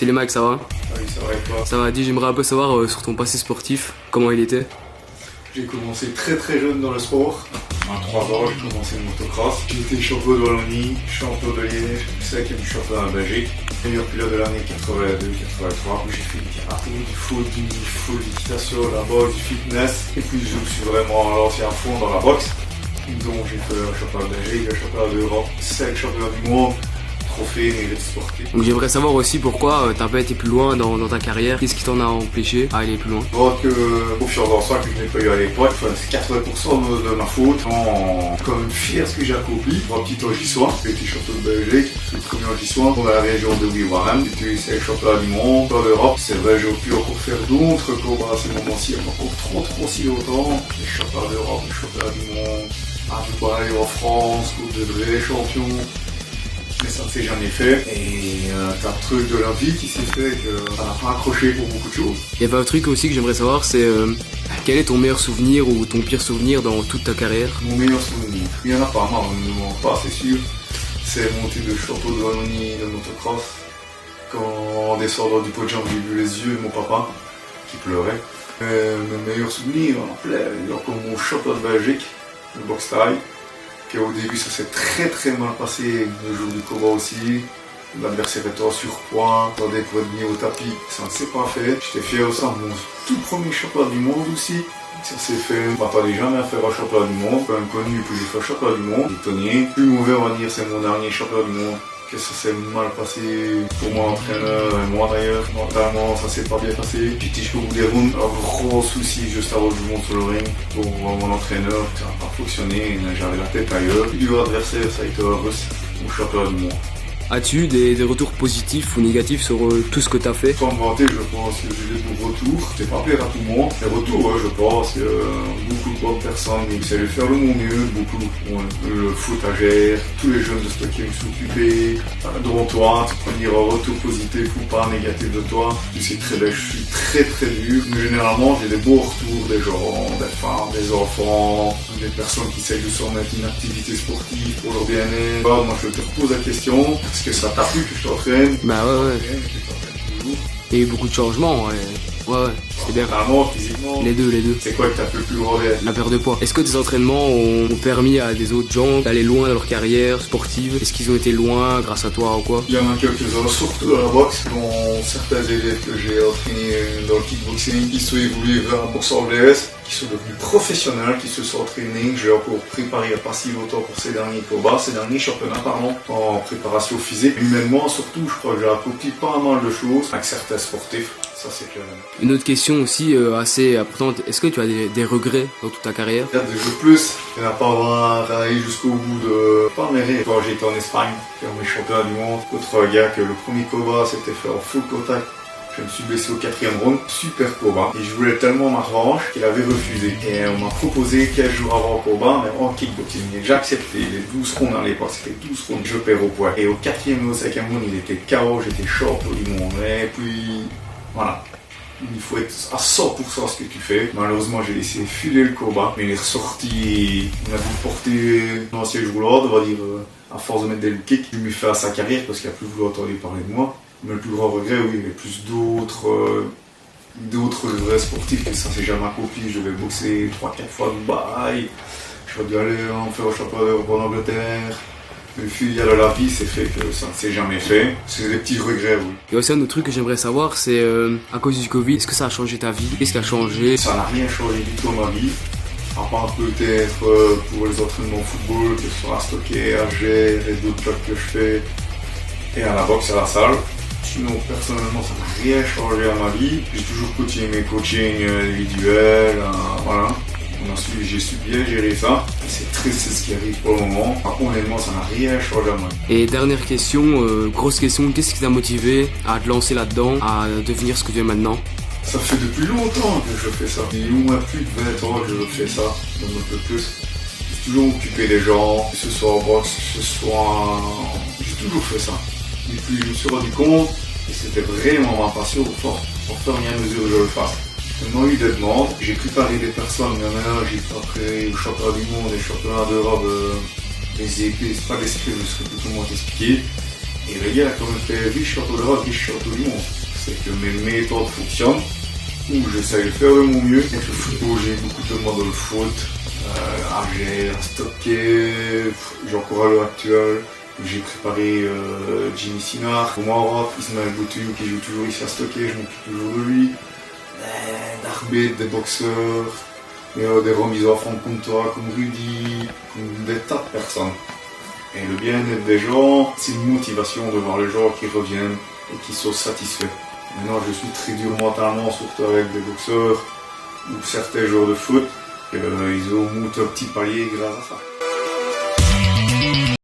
Salut Mike, ça va? Oui, ça va et toi? Ça va, dis, j'aimerais un peu savoir sur ton passé sportif, comment il était? J'ai commencé très jeune dans le sport. À 3 ans, j'ai commencé le motocross. J'ai été champion de Wallonie, champion de Liège, 5e champion de Belgique, meilleur pilote de l'année 82-83. J'ai fait du karaté, du foot, de l'équitation, la boxe, du fitness. Et puis je suis vraiment lancé à fond dans la boxe. Donc j'ai fait le championnat de Belgique, le championnat d'Europe, 5 championnats du monde. Trophée, mérite sportif. Donc j'aimerais savoir aussi pourquoi t'as pas été plus loin dans ta carrière. Qu'est-ce qui t'en a empêché à aller plus loin? Je crois que confiance en soi que je n'ai pas eu à l'époque, c'est 80% de ma faute. Je suis quand même fier de ce que j'ai accompli. Pour un petit Angissois, j'ai été champion de Belgique, je suis le premier Angissois dans la région de Wiwarem. J'ai été championnat du monde, champion d'Europe. C'est vrai, j'ai pu encore faire d'autres combats à ce moment-ci, encore trop si longtemps. Les championnats d'Europe, les championnats du monde, à Dubaï, en France, Coupe de vrais champions. Mais ça ne s'est jamais fait. Et t'as un truc de la vie qui s'est fait que ça n'a pas accroché pour beaucoup de choses. Il y avait un truc aussi que j'aimerais savoir, c'est quel est ton meilleur souvenir ou ton pire souvenir dans toute ta carrière? Mon meilleur souvenir, il n'y en a pas, moi, on ne me ment pas, c'est sûr. C'est mon titre de champion de Wallonie de motocross. Quand en descendant du podium, j'ai vu les yeux de mon papa qui pleurait. Mes meilleurs souvenirs, il y a encore mon champion de Belgique, le boxe taille. Au début ça s'est très mal passé le jour du combat aussi. L'adversaire était en surpoids, attendait pour être mis au tapis, ça ne s'est pas fait. J'étais fier aussi de mon tout premier championnat du monde aussi. Ça s'est fait, je ne m'attendais jamais à faire un championnat du monde, quand même connu, puis j'ai fait un championnat du monde. Étonné, plus mauvais on va dire, c'est mon dernier championnat du monde. Que ça s'est mal passé pour mon entraîneur et moi d'ailleurs. Mentalement, ça s'est pas bien passé. J'étais jusqu'au bout des rounds. Un gros souci juste avant que je monte sur le ring pour mon entraîneur. Ça n'a pas fonctionné. J'avais la tête ailleurs. Le adversaire, ça a été un russe, mon champion du monde. As-tu eu des retours positifs ou négatifs sur tout ce que tu as fait? Sans me vanter, je pense que j'ai des bons retours. C'est pas plaire à tout le monde. Les retours, je pense que beaucoup de bonnes personnes qui essaient de faire le mon mieux. Beaucoup, le foot à gérer, tous les jeunes de Stockholm qui sont occupés. Dont toi, tu peux dire un retour positif ou pas négatif de toi. Tu sais très bien, je suis très dur. Mais généralement, j'ai des beaux retours des gens, des femmes, des enfants, des personnes qui essayent de se remettre une activité sportive pour leur bien-être. Moi, je te repose la question. Est-ce que ça t'a plu que je t'entraîne? Bah ouais. Il y a eu beaucoup de changements, ouais. Ouais, c'était bien. Mentalement, physiquement. Les deux. C'est quoi que t'as fait le plus gros rêve? La perte de poids. Est-ce que tes entraînements ont permis à des autres gens d'aller loin dans leur carrière sportive? Est-ce qu'ils ont été loin grâce à toi ou quoi? Il y en a quelques-uns, surtout dans la boxe, dont certains élèves que j'ai entraînés dans le kickboxing, qui sont évolués vers un boxe anglaise, qui sont devenus professionnels, qui se sont entraînés, que j'ai encore préparé il n'y a pas si longtemps pour ces derniers combats, ces derniers championnats, en préparation physique. Humainement, surtout, je crois que j'ai accompli pas mal de choses avec certains sportifs. Ça, c'est clair. Une autre question aussi assez importante, est-ce que tu as des regrets dans toute ta carrière? Il y a des jeux plus, il n'y en a pas vraiment arrivé jusqu'au bout de... Pas mes rêves. Quand j'étais en Espagne, faire mes championnats du monde, autre gars que le premier combat s'était fait en full contact. Je me suis blessé au 4e round, super combat. Et je voulais tellement ma revanche qu'il avait refusé. Et on m'a proposé 15 jours avant le combat, mais en kickboxing. Et j'ai accepté les 12 rounds à l'époque, c'était 12 rounds, je perds au poids. Et au 4e ou au 5e round, il était KO, j'étais champion du monde. Et puis... Voilà, il faut être à 100% ce que tu fais. Malheureusement, j'ai laissé filer le combat, mais il est ressorti. On a dû porter un ancien joueur, on va dire, à force de mettre des kicks. Il lui fait à sa carrière parce qu'il n'a plus voulu entendre parler de moi. Mais le plus grand regret, oui, il y a plus d'autres vrais sportifs que ça s'est jamais accompli. Je vais boxer 3-4 fois Dubaï. Je vais dû aller en faire au championnat d'Europe en Angleterre. Le fil de la vie, c'est fait que ça ne s'est jamais fait. C'est des petits regrets, oui. Il y a aussi un autre truc que j'aimerais savoir, c'est à cause du Covid, est-ce que ça a changé ta vie? Qu'est-ce qui a changé? Ça n'a rien changé du tout dans ma vie. À part peut-être pour les entraînements au football, que ce soit à Stocker, à Gers et d'autres clubs que je fais. Et à la boxe, à la salle. Sinon, personnellement, ça n'a rien changé à ma vie. J'ai toujours continué mes coachings individuels, voilà. J'ai su bien gérer ça. C'est triste, c'est ce qui arrive pour le moment. Honnêtement, ça n'a rien changé à moi. Et dernière question, grosse question, qu'est-ce qui t'a motivé à te lancer là-dedans, à devenir ce que tu es maintenant? Ça fait depuis longtemps que je fais ça. Il y a au moins plus de 20 ans que je fais ça, même un peu plus. J'ai toujours occupé des gens, que ce soit en boxe, que ce soit... J'ai toujours fait ça. Et puis je me suis rendu compte que c'était vraiment ma passion au fort et à mesure que je le fasse. Il y a eu des demandes, j'ai préparé des personnes, mais maintenant j'ai préparé au championnat du monde et championnat d'Europe des épées, c'est pas des scripts, je serais plutôt moins expliqué. Et le gars, comme il fait riche château de rock, riche château du monde, c'est que mes méthodes fonctionnent, où j'essaye de faire de mon mieux. Avec le football, j'ai beaucoup de demandes dans le foot, à gérer, à stocker, j'ai encore à l'heure actuelle. J'ai préparé Jimmy Sinard au Maroc, Ismaël Boutou qui joue toujours ici à stocker, je m'occupe toujours de lui. D'arbitres, des boxeurs, des remises en forme comme toi, comme Rudy, comme des tas de personnes. Et le bien-être des gens, c'est une motivation de voir les gens qui reviennent et qui sont satisfaits. Maintenant, je suis très dur mentalement, surtout avec des boxeurs ou certains joueurs de foot, ils ont monté un petit palier grâce à ça.